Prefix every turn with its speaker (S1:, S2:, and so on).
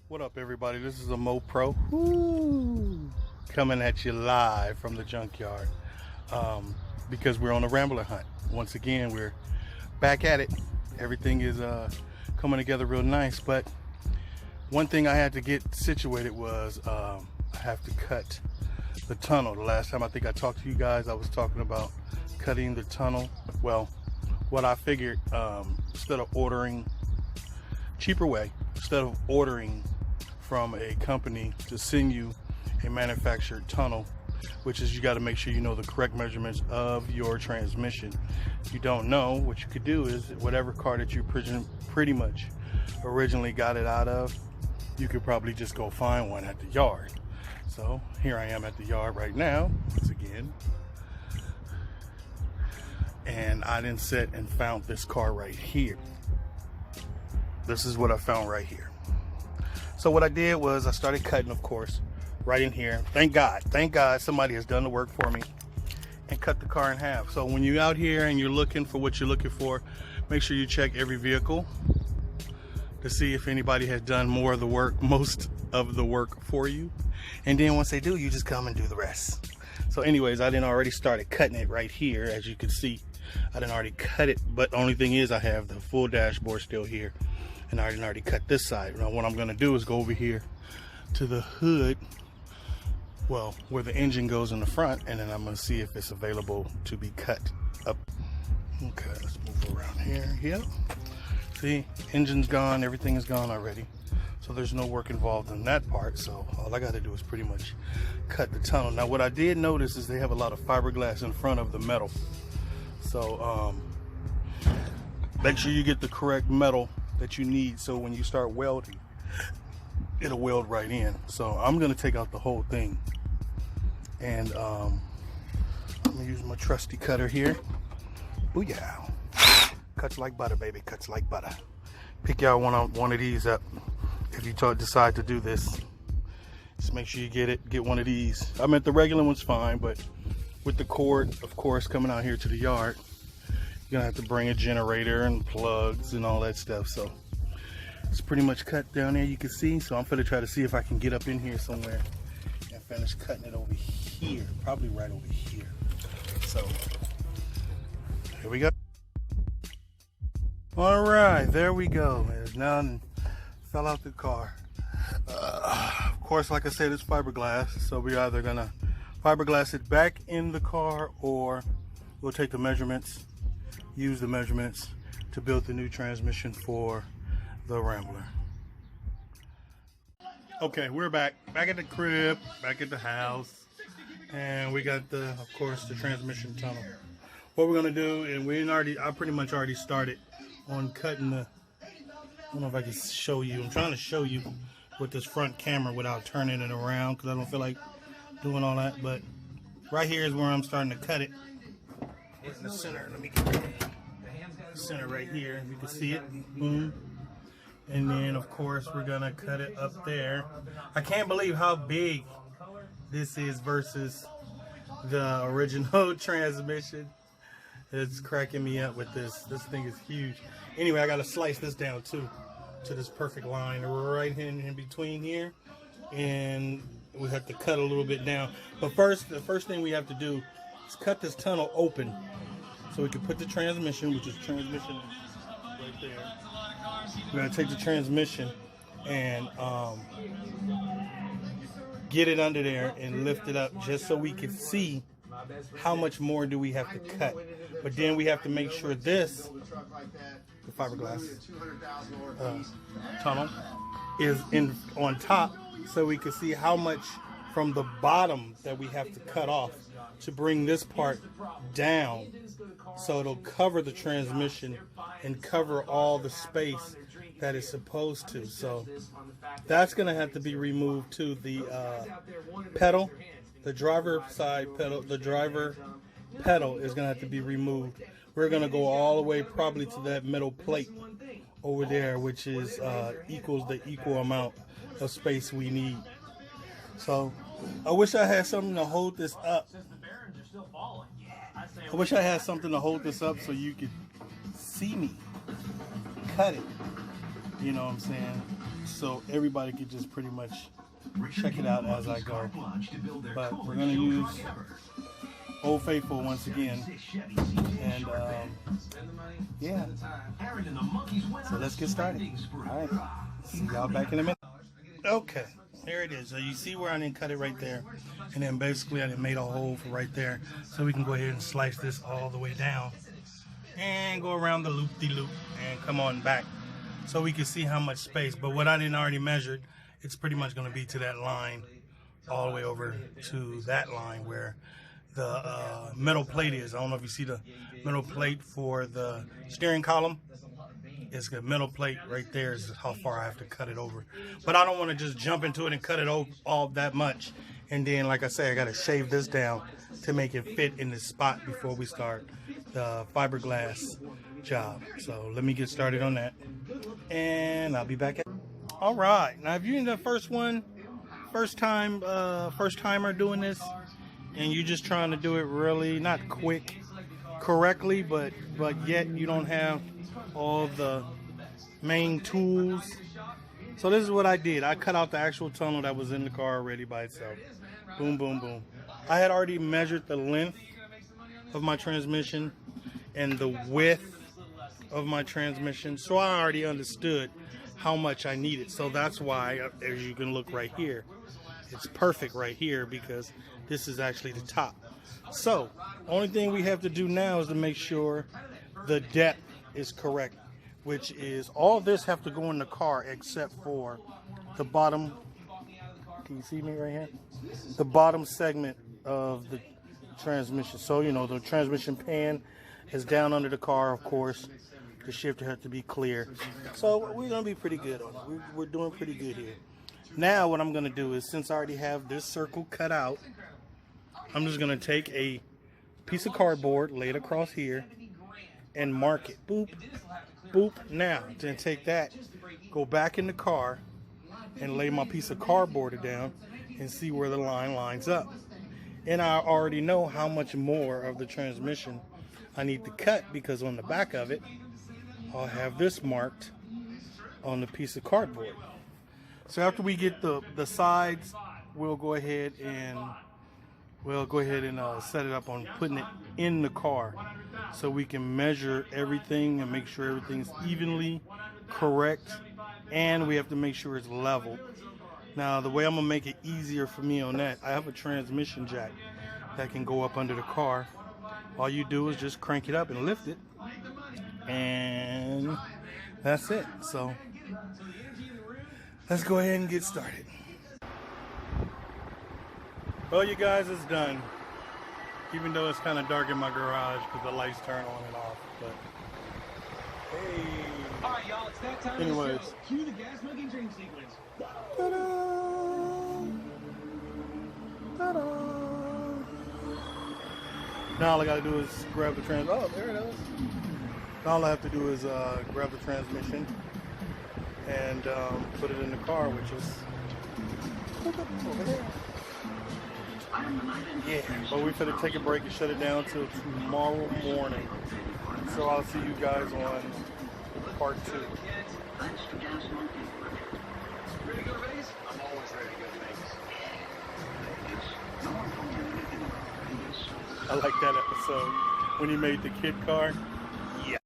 S1: What up, everybody? This is Amopro coming at you live from the junkyard because we're on a Rambler hunt. Once again, we're back at it. Everything is coming together real nice, but one thing I had to get situated was I have to cut the tunnel. The last time I think I talked to you guys, I was talking about cutting the tunnel. Well, what I figured, instead of ordering cheaper way, instead of ordering from a company to send you a manufactured tunnel, which is you got to make sure you know the correct measurements of your transmission. If you don't know, what you could do is whatever car that you pretty much originally got it out of, you could probably just go find one at the yard. So here I am at the yard right now, once again, and I didn't sit and found this car right here. This is what I found right here. So what I did was I started cutting, of course, right in here. Thank God somebody has done the work for me and cut the car in half. So when you're out here and you're looking for what you're looking for, make sure you check every vehicle to see if anybody has done more of the work, most of the work for you. And then once they do, you just come and do the rest. So anyways, I done already started cutting it right here. As you can see, I done already cut it, but the only thing is I have the full dashboard still here. And I already cut this side. Now what I'm gonna do is go over here to the hood, well, where the engine goes in the front, and then I'm gonna see if it's available to be cut up. Okay, let's move around here. Yep. See, engine's gone, everything is gone already. So there's no work involved in that part. So all I gotta do is pretty much cut the tunnel. Now what I did notice is they have a lot of fiberglass in front of the metal. So make sure you get the correct metal that you need, so when you start welding, it'll weld right in. So I'm gonna take out the whole thing, and I'm gonna use my trusty cutter here. Booyah! Cuts like butter, baby. Cuts like butter. Pick y'all one of these up if you decide to do this. Just make sure you get one of these. I meant the regular one's fine, but with the cord, of course, coming out here to the yard, you're gonna have to bring a generator and plugs and all that stuff. So it's pretty much cut down there, you can see. So I'm gonna try to see if I can get up in here somewhere and finish cutting it over here, probably right over here. So here we go. All right, there we go. It's now fell out the car. Of course, like I said, it's fiberglass, so we're either gonna fiberglass it back in the car, or we'll take the measurements, use the measurements to build the new transmission for the Rambler. Okay, we're back at the crib, back at the house, and we got of course, the transmission tunnel. What we're gonna do, and I pretty much already started on cutting I don't know if I can show you. I'm trying to show you with this front camera without turning it around because I don't feel like doing all that. But right here is where I'm starting to cut it. In the center. Let me get the center right here. You can see it. Boom. And then, of course, we're going to cut it up there. I can't believe how big this is versus the original transmission. It's cracking me up with this. This thing is huge. Anyway, I got to slice this down, too, to this perfect line right in between here. And we have to cut a little bit down. But the first thing we have to do is cut this tunnel open so we can put the transmission, which is transmission right there. We're gonna take the transmission and get it under there and lift it up just so we can see how much more do we have to cut. But then we have to make sure the fiberglass tunnel is on top, so we can see how much from the bottom that we have to cut off to bring this part down, so it'll cover the transmission and cover all the space that it's supposed to. So that's gonna have to be removed too. The pedal, the driver side pedal, the driver pedal is gonna have to be removed. We're gonna go all the way probably to that metal plate over there, which is equals the equal amount of space we need. So I wish I had something to hold this up. I wish I had something to hold this up so you could see me cut it. You know what I'm saying? so everybody could just pretty much check it out as I go. But we're going to use Old Faithful once again, and yeah, so let's get started. All right, see y'all back in a minute. Okay, here it is. So you see where I didn't cut it right there, and then basically I didn't made a hole for right there, so we can go ahead and slice this all the way down and go around the loop-de-loop and come on back so we can see how much space. But what I didn't already measure, it's pretty much going to be to that line all the way over to that line where the metal plate is. I don't know if you see the metal plate for the steering column. It's the metal plate right there is how far I have to cut it over. But I don't want to just jump into it and cut it all that much. And then, like I say, I got to shave this down to make it fit in the spot before we start the fiberglass job. So let me get started on that, and I'll be back. All right, now if you're in the first timer doing this, and you're just trying to do it really not correctly, but yet you don't have all the main tools. So this is what I did. I cut out the actual tunnel that was in the car already by itself. Boom, boom, boom. I had already measured the length of my transmission and the width of my transmission, so I already understood how much I needed. So that's why, as you can look right here, it's perfect right here because this is actually the top. So only thing we have to do now is to make sure the depth is correct, which is all this have to go in the car except for the bottom. Can you see me right here? The bottom segment of the transmission. So you know the transmission pan is down under the car, of course. The shifter has to be clear. So we're gonna be pretty good on it. We're doing pretty good here. Now what I'm gonna do is, since I already have this circle cut out, I'm just gonna take a piece of cardboard, lay it across here, and mark it. Boop, boop. Now, then take that, go back in the car, and lay my piece of cardboard down and see where the line lines up. And I already know how much more of the transmission I need to cut, because on the back of it, I'll have this marked on the piece of cardboard. So after we get the sides, we'll go ahead and set it up on putting it in the car so we can measure everything and make sure everything's evenly correct, and we have to make sure it's level. Now the way I'm gonna make it easier for me on that, I have a transmission jack that can go up under the car. All you do is just crank it up and lift it, and that's it. So let's go ahead and get started. Well, you guys, it's done. Even though it's kind of dark in my garage because the lights turn on and off. But hey. All right, y'all, it's that time. Anyways. Cue the gas smoking dream sequence. Ta-da! Ta-da! Now all I gotta do is grab the Oh, there it is. Now all I have to do is grab the transmission and put it in the car, which is over there. Yeah, but we're going to take a break and shut it down till tomorrow morning. So I'll see you guys on part 2. Ready to go to Vegas? I'm always ready to go to Vegas. I like that episode when he made the kid car.